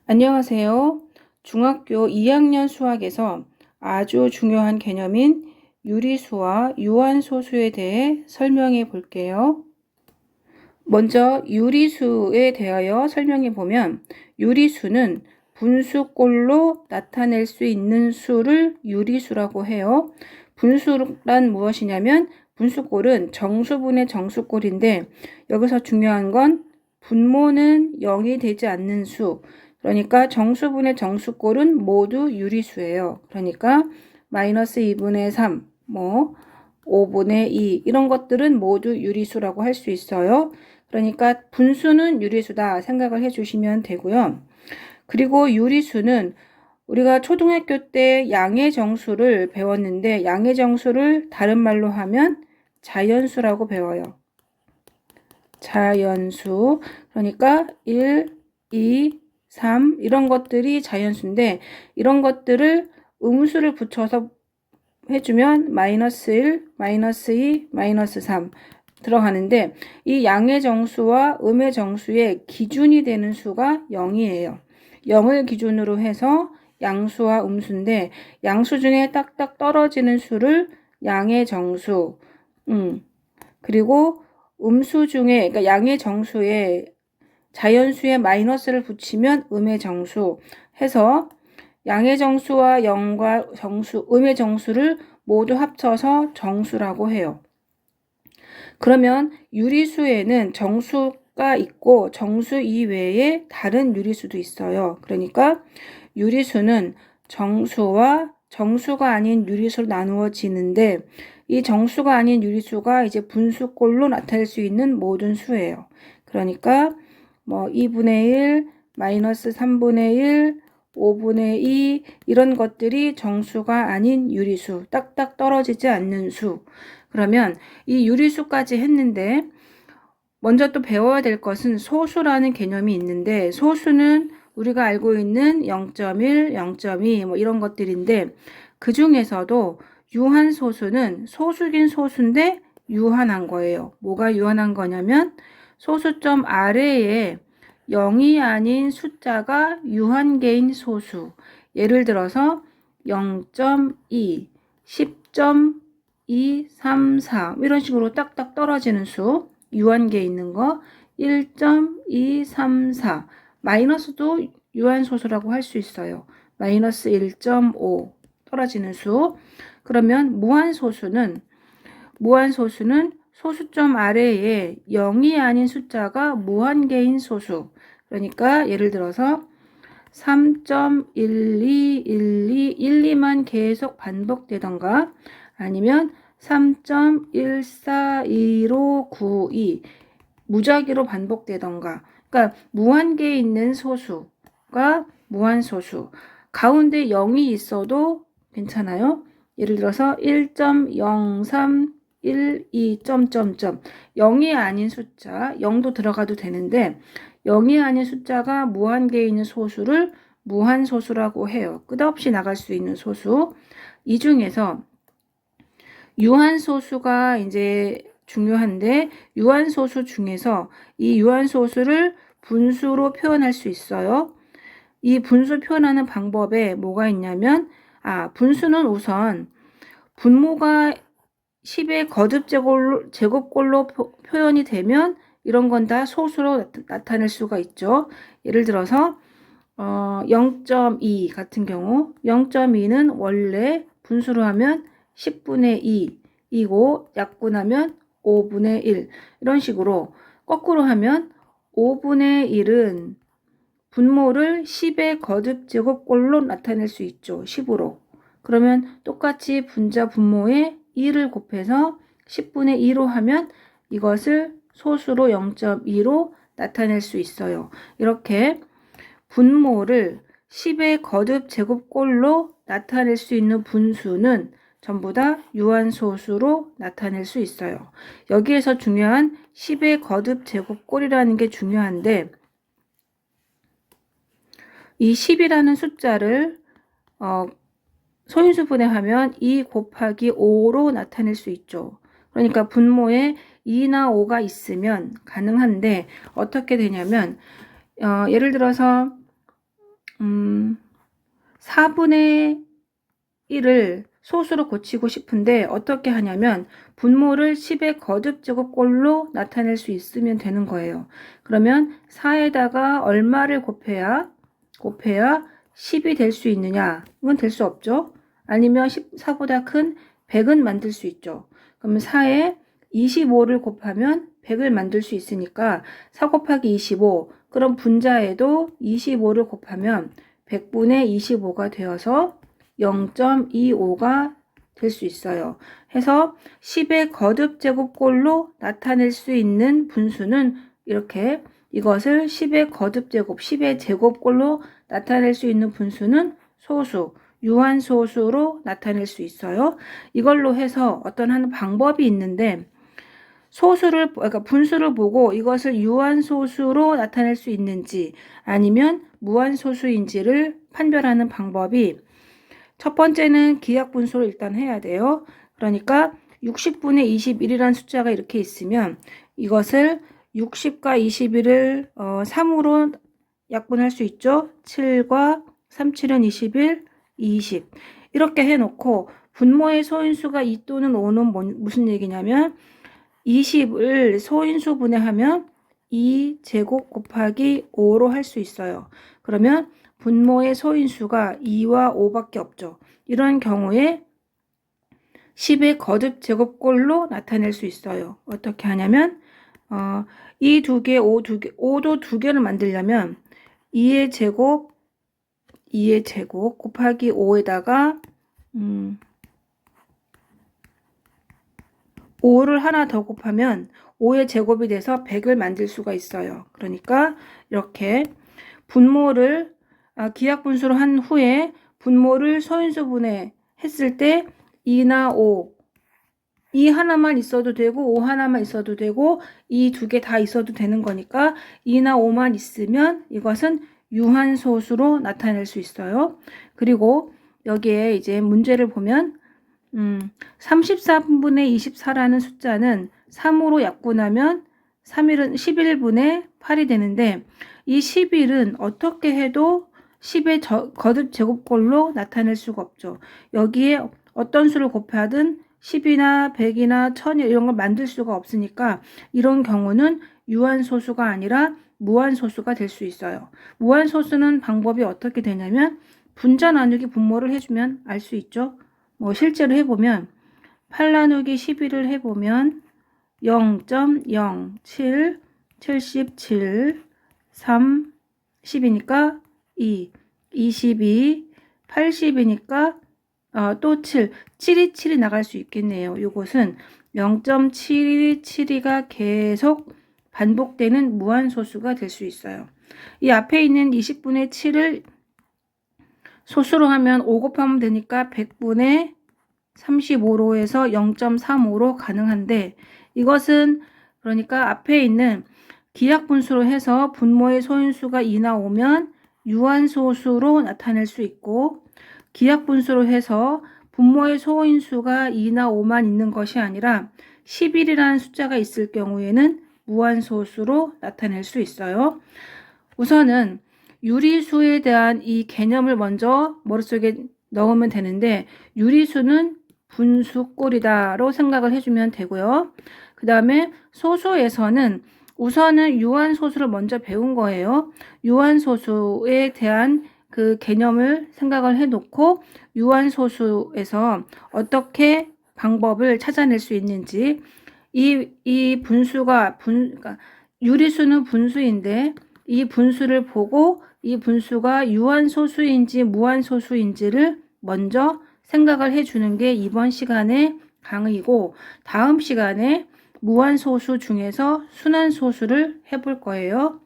안녕하세요. 중학교 2학년 수학에서 아주 중요한 개념인 유리수와 유한소수에 대해 설명해 볼게요. 먼저 유리수에 대하여 설명해 보면 유리수는 분수꼴로 나타낼 수 있는 수를 유리수라고 해요. 분수란 무엇이냐면 분수꼴은 정수분의 정수꼴인데 여기서 중요한 건 분모는 0이 되지 않는 수, 그러니까 정수분의 정수꼴은 모두 유리수예요. 그러니까 마이너스 2분의 3, 5분의 2 이런 것들은 모두 유리수라고 할 수 있어요. 그러니까 분수는 유리수다 생각을 해주시면 되고요. 그리고 유리수는 우리가 초등학교 때 양의 정수를 배웠는데 양의 정수를 다른 말로 하면 자연수라고 배워요. 자연수. 그러니까 1, 2, 3 이런 것들이 자연수인데 이런 것들을 음수를 붙여서 해주면 마이너스 1, 마이너스 2, 마이너스 3 들어가는데 이 양의 정수와 음의 정수의 기준이 되는 수가 0이에요. 0을 기준으로 해서 양수와 음수인데 양수 중에 딱딱 떨어지는 수를 양의 정수, 그리고 음수 중에 그러니까 양의 정수에 자연수에 마이너스를 붙이면 음의 정수 해서 양의 정수와 0과 정수, 음의 정수를 모두 합쳐서 정수라고 해요. 그러면 유리수에는 정수가 있고 정수 이외에 다른 유리수도 있어요. 그러니까 유리수는 정수와 정수가 아닌 유리수로 나누어지는데 이 정수가 아닌 유리수가 이제 분수꼴로 나타낼 수 있는 모든 수예요. 그러니까 2분의 1, 마이너스 3분의 1, 5분의 2 이런 것들이 정수가 아닌 유리수, 딱딱 떨어지지 않는 수. 그러면 이 유리수까지 했는데 먼저 또 배워야 될 것은 소수라는 개념이 있는데 소수는 우리가 알고 있는 0.1, 0.2 이런 것들인데 그 중에서도 유한소수는 소수긴 소수인데 유한한 거예요. 뭐가 유한한 거냐면 소수점 아래에 0이 아닌 숫자가 유한계인 소수. 예를 들어서 0.2, 10.2, 3, 4 이런 식으로 딱딱 떨어지는 수, 유한계 있는 거 1.234 마이너스도 유한소수라고 할 수 있어요. 마이너스 1.5 떨어지는 수. 그러면 무한소수는 소수점 아래에 0이 아닌 숫자가 무한계인 소수. 그러니까 예를 들어서 3.1212만 계속 반복되던가 아니면 3.141592 무작위로 반복되던가. 그러니까 무한계에 있는 소수가 무한소수. 가운데 0이 있어도 괜찮아요. 예를 들어서 1.0312 점점점 0이 아닌 숫자 0도 들어가도 되는데 0이 아닌 숫자가 무한계에 있는 소수를 무한소수라고 해요. 끝없이 나갈 수 있는 소수. 이 중에서 유한소수가 이제 중요한데 유한소수 중에서 이 유한소수를 분수로 표현할 수 있어요. 이 분수 표현하는 방법에 뭐가 있냐면 분수는 우선 분모가 10의 거듭 제곱꼴로 표현이 되면 이런 건 다 소수로 나타낼 수가 있죠. 예를 들어서 0.2 같은 경우 0.2는 원래 분수로 하면 10분의 2이고 약분하면 5분의 1 이런 식으로 거꾸로 하면 5분의 1은 분모를 10의 거듭 제곱꼴로 나타낼 수 있죠. 10으로. 그러면 똑같이 분자 분모에 2를 곱해서 10분의 2로 하면 이것을 소수로 0.2로 나타낼 수 있어요. 이렇게 분모를 10의 거듭 제곱꼴로 나타낼 수 있는 분수는 전부 다 유한소수로 나타낼 수 있어요. 여기에서 중요한 10의 거듭 제곱꼴이라는 게 중요한데 이 10이라는 숫자를 소인수분해하면 2 곱하기 5로 나타낼 수 있죠. 그러니까 분모에 2나 5가 있으면 가능한데 어떻게 되냐면 예를 들어서 4분의 1을 소수로 고치고 싶은데 어떻게 하냐면 분모를 10의 거듭제곱꼴로 나타낼 수 있으면 되는 거예요. 그러면 4에다가 얼마를 곱해야 10이 될 수 있느냐? 이건 될 수 없죠. 아니면 14보다 큰 100은 만들 수 있죠. 그러면 4에 25를 곱하면 100을 만들 수 있으니까 4 곱하기 25, 그럼 분자에도 25를 곱하면 100분의 25가 되어서 0.25가 될 수 있어요. 해서 10의 거듭제곱꼴로 나타낼 수 있는 분수는 이렇게, 이것을 10의 거듭제곱, 10의 제곱꼴로 나타낼 수 있는 분수는 소수, 유한소수로 나타낼 수 있어요. 이걸로 해서 어떤 하는 방법이 있는데, 그러니까 분수를 보고 이것을 유한소수로 나타낼 수 있는지 아니면 무한소수인지를 판별하는 방법이, 첫 번째는 기하분수를 일단 해야 돼요. 그러니까 60분의 21이라는 숫자가 이렇게 있으면 이것을 60과 21을 3으로 약분할 수 있죠. 7과 3, 7은 21, 20 이렇게 해놓고 분모의 소인수가 2 또는 5는 무슨 얘기냐면 20을 소인수 분해하면 2제곱 곱하기 5로 할 수 있어요. 그러면 분모의 소인수가 2와 5밖에 없죠. 이런 경우에 10의 거듭 제곱꼴로 나타낼 수 있어요. 어떻게 하냐면 이 두 개, 5도 두 개를 만들려면 2의 제곱 곱하기 5에다가 5를 하나 더 곱하면 5의 제곱이 돼서 100을 만들 수가 있어요. 그러니까 이렇게 분모를 기하분수로 한 후에 분모를 소인수분해 했을 때 2나 5, 2 하나만 있어도 되고 5 하나만 있어도 되고 이 두 개 다 있어도 되는 거니까 2나 5만 있으면 이것은 유한소수로 나타낼 수 있어요. 그리고 여기에 이제 문제를 보면 34분의 24라는 숫자는 3으로 약분하면 11분의 8이 되는데 이 11은 어떻게 해도 10의 거듭 제곱꼴로 나타낼 수가 없죠. 여기에 어떤 수를 곱하든 10이나 100이나 1000 이런 걸 만들 수가 없으니까 이런 경우는 유한소수가 아니라 무한소수가 될 수 있어요. 무한소수는 방법이 어떻게 되냐면 분자 나누기 분모를 해주면 알 수 있죠. 실제로 해보면 8 나누기 11을 해보면 0.07, 77, 3, 10이니까 2, 22, 80이니까 또 7, 7이 나갈 수 있겠네요. 이것은 0.727가 계속 반복되는 무한소수가 될 수 있어요. 이 앞에 있는 20분의 7을 소수로 하면 5 곱하면 되니까 100분의 35로 해서 0.35로 가능한데 이것은 그러니까 앞에 있는 기하분수로 해서 분모의 소인수가 2나 5면 유한소수로 나타낼 수 있고 기하분수로 해서 분모의 소인수가 2나 5만 있는 것이 아니라 11이라는 숫자가 있을 경우에는 무한소수로 나타낼 수 있어요. 우선은 유리수에 대한 이 개념을 먼저 머릿속에 넣으면 되는데 유리수는 분수꼴이다로 생각을 해주면 되고요. 그 다음에 소수에서는 우선은 유한소수를 먼저 배운 거예요. 유한소수에 대한 그 개념을 생각을 해놓고 유한소수에서 어떻게 방법을 찾아낼 수 있는지 이 분수가 그러니까 유리수는 분수인데 이 분수를 보고 이 분수가 유한소수인지 무한소수인지를 먼저 생각을 해주는 게 이번 시간의 강의이고 다음 시간에 무한소수 중에서 순환소수를 해볼 거예요.